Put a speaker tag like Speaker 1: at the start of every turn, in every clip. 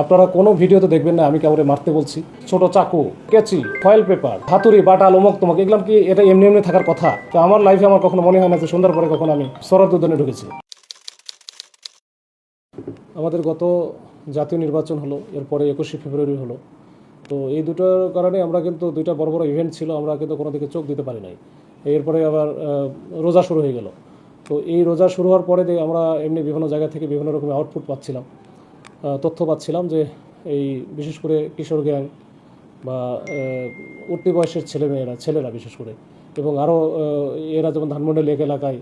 Speaker 1: আপনারা কোনো ভিডিওতে দেখবেন না আমি কাউকে মারতে বলছি। ছোট চাকু, কেচি, ফয়েল পেপার, হাতুড়ি, বাটাল, অমুক তমুক, এগুলো কি এটা এমনি এমনি থাকার কথা? তো আমার লাইফে আমার কখনো মনে হয় না যে সন্ধ্যার পরে কখনো আমি সরার উদ্যানে ঢুকেছি। আমাদের গত জাতীয় নির্বাচন হলো, এরপরে 21শে ফেব্রুয়ারি হলো। তো এই দুটোর কারণে আমরা কিন্তু দুইটা বড় বড় ইভেন্ট ছিল, আমরা কিন্তু কোনো দিকে চোখ দিতে পারি নাই। এরপরে আবার রোজা শুরু হয়ে গেল। তো এই রোজা শুরু হওয়ার পরে আমরা এমনি বিভিন্ন জায়গা থেকে বিভিন্ন রকমের আউটপুট পাচ্ছিলাম, তথ্য পাচ্ছিলাম যে এই বিশেষ করে কিশোর গ্যাং বা উঠতি বয়সের ছেলেরা বিশেষ করে, এবং আরও এরা যেমন ধানমন্ডি লেক এলাকায়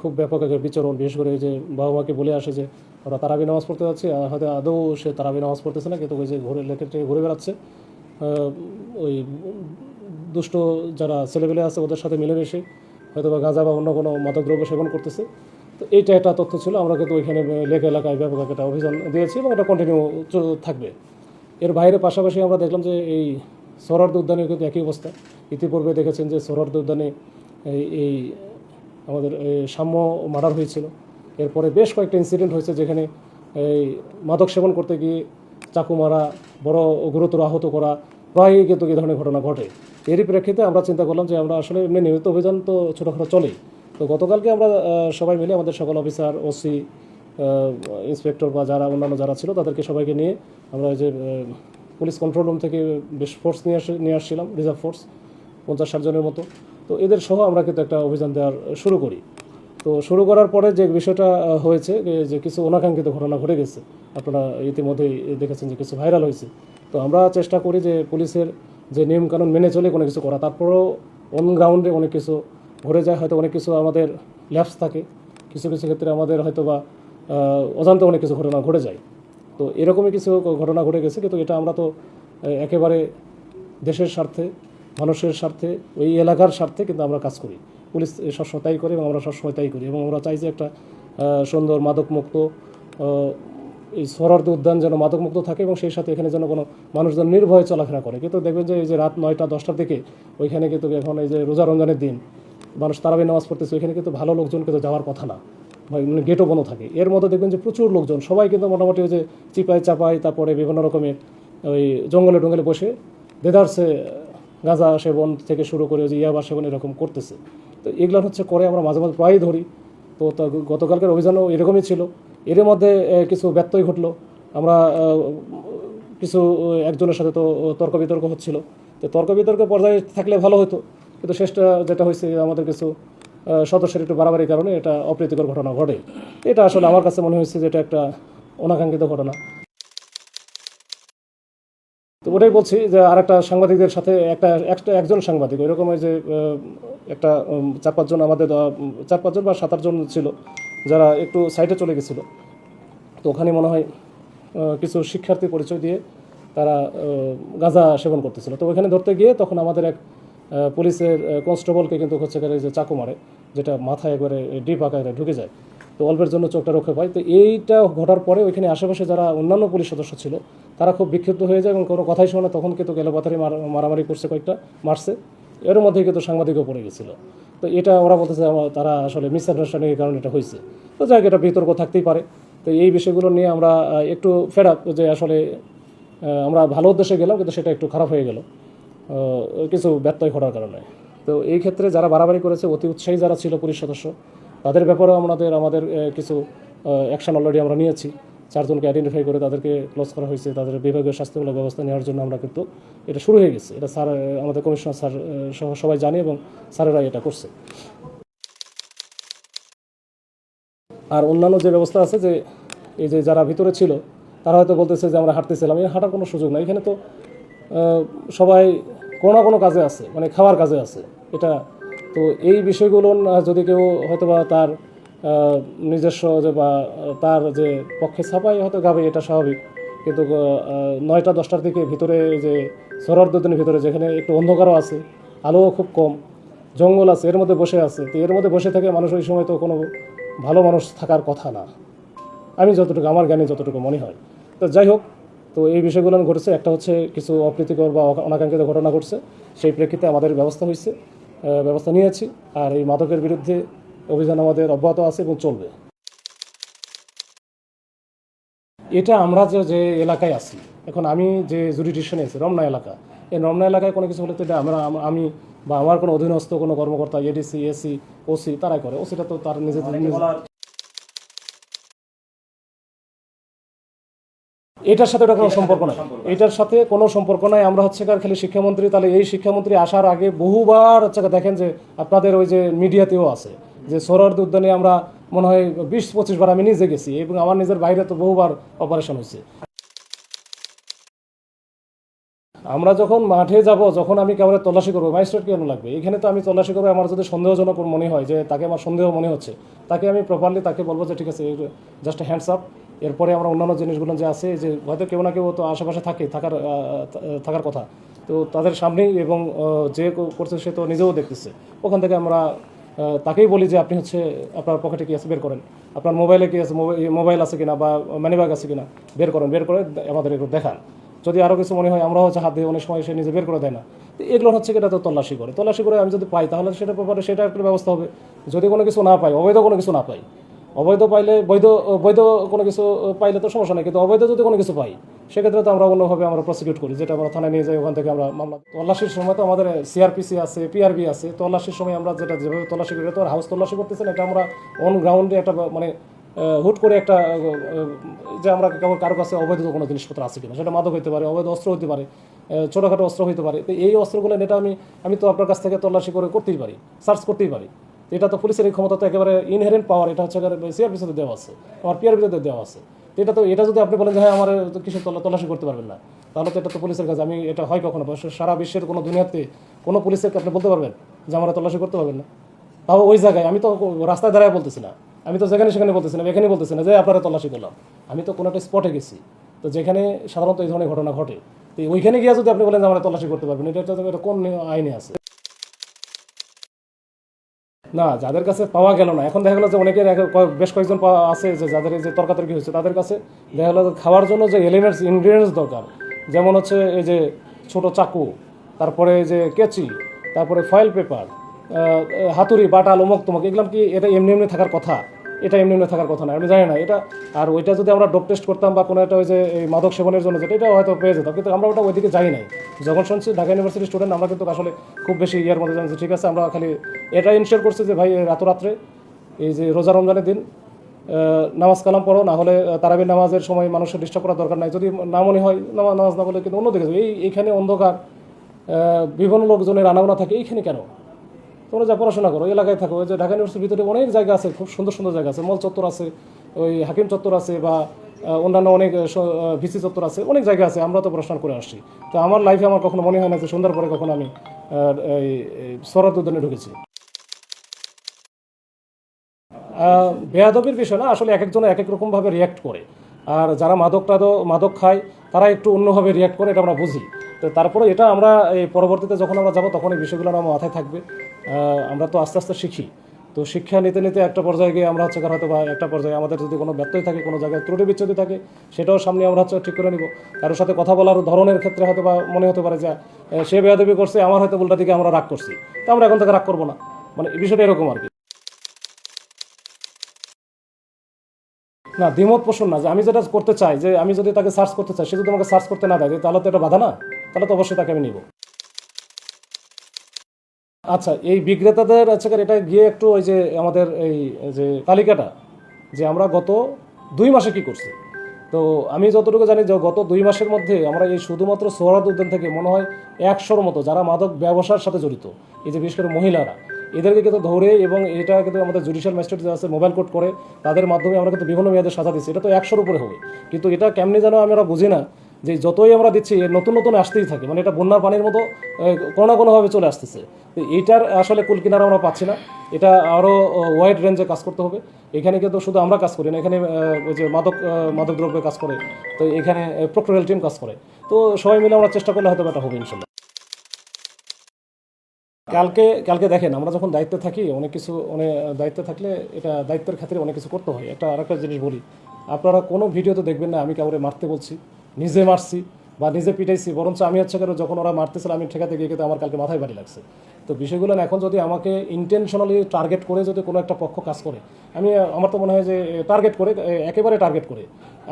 Speaker 1: খুব ব্যাপক একটা বিচরণ, বিশেষ করে যে বাবা মাকে বলে আসে যে ওরা তারাবি নামাজ পড়তে যাচ্ছে, আর হয়তো আদৌ সে তারাবি নামাজ পড়তেছে না, কিন্তু ওই যে লেকের থেকে ঘুরে বেড়াচ্ছে, ওই দুষ্ট যারা ছেলেপেলে আছে ওদের সাথে মিলেমিশে হয়তো বা গাঁজা বা অন্য কোনো মাদকদ্রব্য সেবন করতেছে। তো এইটা একটা তথ্য ছিল। আমরা কিন্তু ওইখানে লেক এলাকায় ব্যাপক একটা অভিযান দিয়েছি এবং এটা কন্টিনিউ থাকবে। এর বাইরে পাশাপাশি আমরা দেখলাম যে এই সোহরাওয়ার্দী উদ্যানের কিন্তু একই অবস্থা। ইতিপূর্বে দেখেছেন যে সোহরাওয়ার্দী উদ্যানে এই আমাদের সাম্য মার্ডার হয়েছিল। এরপরে বেশ কয়েকটা ইনসিডেন্ট হয়েছে যেখানে এই মাদক সেবন করতে গিয়ে চাকু মারা, বড় গুরুতর আহত করা, প্রায়ই কিন্তু এই ধরনের ঘটনা ঘটে। এরই প্রেক্ষিতে আমরা চিন্তা করলাম যে আমরা আসলে এমনি নিয়মিত অভিযান তো ছোটোখাটো চলেই। তো গতকালকে আমরা সবাই মিলে আমাদের সকল অফিসার, ওসি, ইন্সপেক্টর বা যারা অন্যান্য যারা ছিল তাদেরকে সবাইকে নিয়ে আমরা যে পুলিশ কন্ট্রোল রুম থেকে বেশ ফোর্স নিয়ে আসছিলাম, রিজার্ভ ফোর্স 50-60 জনের মতো। তো এদের সহ আমরা কিন্তু একটা অভিযান দেওয়ার শুরু করি। তো শুরু করার পরে যে বিষয়টা হয়েছে যে কিছু অনাকাঙ্ক্ষিত ঘটনা ঘটে গেছে, আপনারা ইতিমধ্যেই দেখেছেন যে কিছু ভাইরাল হয়েছে। তো আমরা চেষ্টা করি যে পুলিশের যে নিয়মকানুন মেনে চলে কোনো কিছু করা, তারপরেও অন গ্রাউন্ডে অনেক কিছু ঘটে যায়। হয়তো অনেক কিছু আমাদের ল্যাপস থাকে, কিছু কিছু ক্ষেত্রে আমাদের হয়তো বা অজান্তে অনেক কিছু ঘটনা ঘটে যায়। তো এরকমই কিছু ঘটনা ঘটে গেছে, কিন্তু এটা আমরা তো একেবারে দেশের স্বার্থে, মানুষের স্বার্থে, ওই এলাকার স্বার্থে কিন্তু আমরা কাজ করি। পুলিশ সবসময় তাই করে এবং আমরা সবসময় তাই করি, এবং আমরা চাই যে একটা সুন্দর মাদকমুক্ত এই সোহরাওয়ার্দী উদ্যান যেন মাদকমুক্ত থাকে, এবং সেই সাথে এখানে যেন কোনো মানুষজন নির্ভয়ে চলাফেরা করে। কিন্তু দেখবেন যে এই যে রাত 9টা-10টার দিকে ওইখানে কিন্তু এখন এই যে রোজা রমজানের দিন মানুষ তারাবি নামাজ পড়তেছে, ওইখানে কিন্তু ভালো লোকজন কিন্তু যাওয়ার কথা না, মানে গেটও বন্ধ থাকে। এর মধ্যে দেখবেন যে প্রচুর লোকজন, সবাই কিন্তু মোটামুটি ওই যে চিপাই চাপাই, তারপরে বিভিন্ন রকমের ওই জঙ্গলে টঙ্গলে বসে দেদারসে গাঁজা সেবন থেকে শুরু করে যে ইয়াবা সেবন এরকম করতেছে। তো এগুলো করে আমরা মাঝে মাঝে প্রায়ই ধরি। তো গতকালকের অভিযানও এরকমই ছিল। এর মধ্যে কিছু ব্যত্যয় ঘটলো। আমরা কিছু একজনের সাথে তো তর্ক বিতর্ক হচ্ছিল। তো তর্ক বিতর্কের পর্যায়ে থাকলে ভালো হতো, কিন্তু শেষটা যেটা হয়েছে আমাদের কিছু সদস্যের একটু বাড়াবাড়ির কারণে এটা অপ্রীতিকর ঘটনা ঘটে। এটা আসলে আমার কাছে মনে হয়েছে যে এটা একটা অনাকাঙ্ক্ষিত ঘটনা। তো ওটাই বলছি যে আরেকটা সাংবাদিকদের সাথে একজন সাংবাদিক এরকম যে একটা 4-5 জন আমাদের 4-5 জন বা 7-8 জন ছিল যারা একটু সাইডে চলে গেছিলো। তো ওখানে মনে হয় কিছু শিক্ষার্থী পরিচয় দিয়ে তারা গাঁজা সেবন করতেছিল। তো ওখানে ধরতে গিয়ে তখন আমাদের এক পুলিশের কনস্টেবলকে কিন্তু যে চাকু মারে, যেটা মাথায় একবারে ডিপ আকারে ঢুকে যায়। তো অল্পের জন্য চোখটা রক্ষা পায়। তো এইটা ঘটার পরে ওইখানে আশেপাশে যারা অন্যান্য পুলিশ সদস্য ছিল তারা খুব বিক্ষিপ্ত হয়ে যায় এবং কোনো কথাই শোনে না। তখন কিন্তু এলোপাথারি মারামারি করছে, কয়েকটা মারছে। এর মধ্যে কিন্তু সাংবাদিকও পড়ে গেছিলো। তো এটা ওরা বলতেছে তারা আসলে মিসআন্ডারস্ট্যান্ডিংয়ের কারণে এটা হয়েছে। তো যাই হোক, এটা বিতর্ক থাকতেই পারে। তো এই বিষয়গুলো নিয়ে আমরা একটু ফেড আপ যে আসলে আমরা ভালো উদ্দেশ্যে গেলাম, কিন্তু সেটা একটু খারাপ হয়ে গেল কিছু ব্যত্যয় ঘটার কারণে। তো এই ক্ষেত্রে যারা বাড়াবাড়ি করেছে, অতি উৎসাহী যারা ছিল পুলিশ সদস্য, তাদের ব্যাপারেও আমাদের কিছু অ্যাকশন অলরেডি আমরা নিয়েছি। 4 জনকে আইডেন্টিফাই করে তাদেরকে ক্লোজ করা হয়েছে। তাদের বিভাগীয় স্বাস্থ্যমূলক ব্যবস্থা নেওয়ার জন্য আমরা কিন্তু এটা শুরু হয়ে গেছে। এটা স্যার, আমাদের কমিশনার স্যার সহ সবাই জানে এবং স্যারেরা এটা করছে। আর অন্যান্য যে ব্যবস্থা আছে, যে এই যে যারা ভিতরে ছিল তারা হয়তো বলতেছে যে আমরা হাঁটতেছিলাম, এই হাঁটার কোনো সুযোগ নাই। এখানে তো সবাই কোনো না কোনো কাজে আছে, মানে খাওয়ার কাজে আছে এটা। তো এই বিষয়গুলো যদি কেউ হয়তো বা তার নিজস্ব যে বা তার যে পক্ষে ছাপাই হয়তো গাবে, এটা স্বাভাবিক। কিন্তু 9টা-10টার দিকে ভিতরে যে সোহরাওয়ার্দী উদ্যানের ভিতরে যেখানে একটু অন্ধকারও আছে, আলোও খুব কম, জঙ্গল আছে, এর মধ্যে বসে আছে। তো এর মধ্যে বসে থেকে মানুষ ওই সময় তো কোনো ভালো মানুষ থাকার কথা না, আমি যতটুকু আমার জ্ঞানে যতটুকু মনে হয়। তো যাই হোক, তো এই বিষয়গুলো ঘটেছে। একটা কিছু অপ্রীতিকর বা অনাকাঙ্ক্ষিত ঘটনা ঘটছে, সেই প্রেক্ষিতে আমাদের ব্যবস্থা নিয়েছি। আর এই মাদকের বিরুদ্ধে অভিযান আমাদের অব্যাহত আছে এবং চলবে। এটা আমরা যে যে এলাকায় আছি এখন, আমি যে জুরিডিকশনে আছি রমনা এলাকা, এই রমনা এলাকায় কোনো কিছু হলে তো এটা আমি বা আমার কোনো অধীনস্থ কোনো কর্মকর্তা এডিসি এসি ওসি তারাই করে। ওসিটা তো তার নিজেদের এটার সাথে ওটা কোনো সম্পর্ক নাই, এটার সাথে কোনো সম্পর্ক নাই। আমরা হচ্ছে খালি শিক্ষামন্ত্রী, তাহলে এই শিক্ষামন্ত্রী আসার আগে বহুবার হচ্ছে দেখেন যে আপনাদের ওই যে মিডিয়াতেও আছে যে সোহরাওয়ার্দী উদ্যানে আমরা মনে হয় 20-25 বার আমি নিজে গেছি, এবং আমার নিজের বাইরে তো বহুবার অপারেশন হয়েছে। আমরা যখন মাঠে যাব, যখন আমি কেবল তল্লাশি করবো, ম্যাজিস্ট্রেট কেন লাগবে এখানে? তো আমি তল্লাশি করবো, আমার যদি সন্দেহজনক মনে হয় যে তাকে আমার সন্দেহ মনে হচ্ছে, তাকে আমি প্রপারলি তাকে বলবো যে ঠিক আছে জাস্ট হ্যান্ডস আপ। এরপরে আমরা অন্যান্য জিনিসগুলো যে আছে, যে হয়তো কেউ না কেউ তো আশেপাশে থাকে, থাকার কথা, তো তাদের সামনেই, এবং যে করছে সে তো নিজেও দেখতেছে, ওখান থেকে আমরা তাকেই বলি যে আপনি হচ্ছে আপনার পকেটে কি আছে বের করেন, আপনার মোবাইলে কি আছে, মোবাইল আছে কিনা বা মানিব্যাগ আছে কিনা বের করেন, বের করে আমাদের একটু দেখান। যদি আরও কিছু মনে হয়, আমরা হচ্ছে হাত দিয়ে অনেক সময় সে নিজে বের করে দেয় না, তো এগুলো হচ্ছে এটা তো তল্লাশি করে আমি যদি পাই তাহলে সেটা ব্যাপারে সেটা একটা ব্যবস্থা হবে। যদি কোনো কিছু না পাই, অবৈধ কোনো কিছু না পাই, অবৈধ পাইলে বৈধ কোনো কিছু পাইলে তো সমস্যা নেই, কিন্তু অবৈধ যদি কোনো কিছু পাই সেক্ষেত্রে তো আমরা অন্যভাবে আমরা প্রসিকিউট করি, যেটা আমরা থানায় নিয়ে যাই, ওখান থেকে আমরা মামলা। তল্লাশির সময় তো আমাদের সিআরপিসি আছে, পিআরবি আছে। তল্লাশির সময় আমরা যেভাবে তল্লাশি করি, তো হাউস তল্লাশি করতেছেন, এটা আমরা অন গ্রাউন্ডে একটা মানে হুট করে একটা যে আমরা কেবল কারো কাছে অবৈধ কোনো জিনিসপত্র আছে কিনা, সেটা মাদক হতে পারে, অবৈধ অস্ত্র হতে পারে, ছোটোখাটো অস্ত্র হতে পারে। তো এই অস্ত্রগুলো এটা আমি তো আপনার কাছ থেকে তল্লাশি করতেই পারি, সার্চ করতেই পারি। এটা তো পুলিশের এই ক্ষমতা তো একেবারে ইনহেরেন্ট পাওয়ার, এটা হচ্ছে সিআরপিসিতে দেওয়া আছে, আমার পিআরবিতে দেওয়া আছে। এটা যদি আপনি বলেন যে হ্যাঁ আমার কিছু তল্লাশি করতে পারবেন না, তাহলে তো এটা তো পুলিশের কাছে। আমি এটা হয় কখনো সারা বিশ্বের কোনো দুনিয়াতে কোনো পুলিশের আপনি বলতে পারবেন যে আমরা তল্লাশি করতে পারবেন না? তাও ওই জায়গায় আমি তো রাস্তায় দাঁড়ায় বলতেছি না, আমি তো যেখানে সেখানে বলতেছি না, এখানে বলতেছি না যে আপনারা তল্লাশি করলাম। আমি তো কোনো একটা স্পটে গেছি, তো যেখানে সাধারণত এই ধরনের ঘটনা ঘটে, তো ওইখানে গিয়ে যদি আপনি বলেন যে আমরা তল্লাশি করতে পারবেন, এটা কোন আইনে আছে? না, যাদের কাছে পাওয়া গেল না, এখন দেখা গেলো যে অনেকের বেশ কয়েকজন আছে যে যাদের যে তর্কাতর্কি হয়েছে, তাদের কাছে দেখা গেলো খাওয়ার জন্য যে এলিমেন্টস ইনগ্রিডিয়েন্টস দরকার, যেমন হচ্ছে এই যে ছোট চাকু, তারপরে যে কেচি, তারপরে ফয়েল পেপার, হাতুড়ি, বাটাল, অমুক তমুক, এগুলো কি এটা এমনি এমনি থাকার কথা? এটা এমনি এমনি থাকার কথা না, আমি জানি না এটা। আর ওইটা যদি আমরা ডোপ টেস্ট করতাম বা কোনো একটা ওই যে এই মাদক সেবনের জন্য যেটা, এটা হয়তো পেয়ে যেতাম, কিন্তু আমরা ওটা ওইদিকে যাই নাই। যখন শুনছি ঢাকা ইউনিভার্সিটির স্টুডেন্ট, আমরা কিন্তু আসলে খুব বেশি ইয়ার মধ্যে জানছি। ঠিক আছে, আমরা খালি এটা ইনশিওর করছি যে ভাই রাত্রে এই যে রোজা রমজানের দিন নামাজ কালাম পড়ো, না হলে তারাবির নামাজের সময় মানুষের ডিস্টার্ব করার দরকার নাই। যদি না মনে হয় নামাজ না বলে, কিন্তু অন্যদিকে এইখানে অন্ধকার, বিভিন্ন লোকজনের আনাগোনা থাকে, এইখানে কেন? তোমরা যা পড়াশোনা করো, এলাকায় থাকো। ওই যে ঢাকা ইউনিভার্সিটির ভিতরে অনেক জায়গা আছে, খুব সুন্দর সুন্দর জায়গা আছে, মল চত্বর আছে, ওই হাকিম চত্বর আছে, বা অন্যান্য অনেক ভিসি চত্বর আছে, অনেক জায়গা আছে। আমরা তো পড়াশোনা করে আসছি, তো আমার লাইফে আমার কখনো মনে হয় না যে সন্ধ্যার পরে কখনো আমি এই সোহরাওয়ার্দী উদ্যানে ঢুকেছি। বেয়াদবির বিষয় না, আসলে এক একজন এক এক রকমভাবে রিয়্যাক্ট করে, আর যারা মাদক খায় তারা একটু অন্যভাবে রিয়্যাক্ট করে, এটা আমরা বুঝি। তো তারপরে এটা আমরা এই পরবর্তীতে যখন আমরা যাবো, তখন এই বিষয়গুলো আমার মাথায় থাকবে। আমরা তো আস্তে আস্তে শিখি, তো শিক্ষা নিতে নিতে একটা পর্যায়ে গিয়ে আমরা হচ্ছে হয়তো বা একটা পর্যায়ে আমাদের যদি কোনো ব্যত্যয় থাকে, কোনো জায়গায় ত্রুটি বিচ্ছুতি থাকে, সেটাও সামনে আমরা হচ্ছে ঠিক করে নিব। কারোর সাথে কথা বলার ধরনের ক্ষেত্রে হয়তো বা মনে হতে পারে যে সে বেয়াদবি করছে, আমার হয়তো উল্টা দিকে আমরা রাগ করছি, তো আমরা এখন থেকে রাগ করবো না, মানে এই বিষয়টা এরকম আর কি। না, দ্বিমত পোষণ না, যে আমি যেটা করতে চাই, যে আমি যদি তাকে সার্চ করতে চাই, সে যদি আমাকে সার্চ করতে না দেয়, তাহলে তো এটা বাধা না, তাহলে তো অবশ্যই তাকে আমি নিব। আচ্ছা, এই বিক্রেতাদের আচ্ছা এটা গিয়ে একটু ওই যে আমাদের এই যে তালিকাটা, যে আমরা গত 2 মাসে কি করছি, তো আমি যতটুকু জানি যে গত 2 মাসের মধ্যে আমরা এই শুধুমাত্র সোহরাওয়ার্দী উদ্যান থেকে মনে হয় 100-র মতো যারা মাদক ব্যবসার সাথে জড়িত, এই যে বিশেষ করে মহিলারা, এদেরকে কিন্তু ধরে, এবং এটা কিন্তু আমাদের জুডিশিয়াল ম্যাজিস্ট্রেট যে আছে মোবাইল কোর্ট করে, তাদের মাধ্যমে আমরা কিন্তু বিভিন্ন মেয়াদের সাজা দিচ্ছি। এটা তো 100-র উপরে হবে, কিন্তু এটা কেমনি যেন আমরা বুঝি না, যে যতই আমরা দিচ্ছি নতুন নতুন আসতেই থাকে, মানে এটা বন্যার পানির মতো কোনো না কোনোভাবে চলে আসতেছে। তো এইটার আসলে কুল কিনারা আমরা পাচ্ছি না, এটা আরও ওয়াইড রেঞ্জে কাজ করতে হবে। এখানে কিন্তু শুধু আমরা কাজ করি না, এখানে ওই যে মাদক দ্রব্য কাজ করে, তো এখানে প্রক্টোরিয়াল টিম কাজ করে, তো সবাই মিলে আমরা চেষ্টা করলে হয়তো এটা হবে ইনশাল্লাহ। কালকে দেখেন, আমরা যখন দায়িত্বে থাকি, অনেক কিছু দায়িত্বে থাকলে এটা দায়িত্বের ক্ষেত্রে অনেক কিছু করতে হয়। আরেকটা জিনিস বলি, আপনারা কোনো ভিডিওতে দেখবেন না আমি কাউরে মারতে বলছি, নিজে মারছি, বা নিজে পিটাইছি, বরঞ্চ আমি হচ্ছে কেন যখন ওরা মারতেছিল আমি ঠেকাতে গিয়ে কিন্তু আমার কালকে মাথায় বাড়ি লাগছে। তো বিষয়গুলো না, এখন যদি আমাকে ইন্টেনশনালি টার্গেট করে যদি কোনো একটা পক্ষ কাজ করে, আমি আমার তো মনে হয় যে টার্গেট করে, একেবারে টার্গেট করে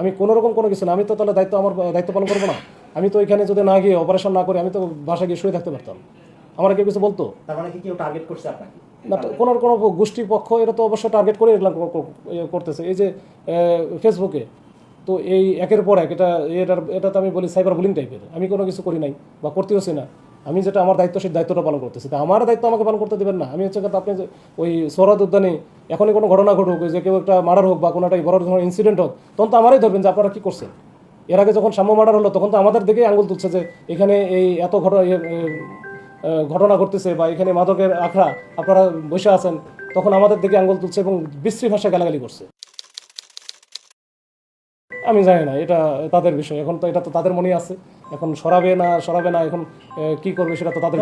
Speaker 1: আমি কোনো রকম কোনো কিছু না, আমি তো তাহলে আমার দায়িত্ব পালন করবো না। আমি তো এখানে যদি না গিয়ে অপারেশন না করে আমি তো বাসায় গিয়ে শুয়ে থাকতে পারতাম। আমার কেউ কিছু বলতো
Speaker 2: তার মানে কি কেউ টার্গেট করছে আপনাকে?
Speaker 1: না, কোনো কোনো গোষ্ঠী পক্ষ এরা তো অবশ্যই টার্গেট করে এগুলো করতেছে। এই যে ফেসবুকে তো এই একের পর এক এটা তো আমি বলি সাইবার বুলিং টাইপের। আমি কোনো কিছু করি নাই বা করতেওছি না, আমি যেটা আমার দায়িত্ব সেই দায়িত্বটা পালন করতেছি। তা আমার দায়িত্ব আমাকে পালন করতে দেবেন না। আমি হচ্ছে কথা, আপনি যে ওই সোহরাদ উদ্যানে এখনই কোনো ঘটনা ঘটুক, যে কেউ একটা মার্ডার হোক বা কোনো একটা বড় ধরনের ইনসিডেন্ট হোক, তখন তো আমারই ধরবেন যে আপনারা কী করছেন। এর আগে যখন সাম্য মার্ডার হলো তখন তো আমাদের দিকেই আঙুল তুলছে যে এখানে এই এত ঘটনা ঘটতেছে বা এখানে মাদকের আখড়া, আপনারা বসে আছেন, তখন আমাদের দিকে আঙুল তুলছে এবং বিশ্রী ভাষায় গালাগালি করছে। আমি জানি না, এটা তাদের বিষয়। এখন তো এটা তো তাদের মনেই আছে, এখন সরাবে না এখন কি করবে সেটা তো তাদের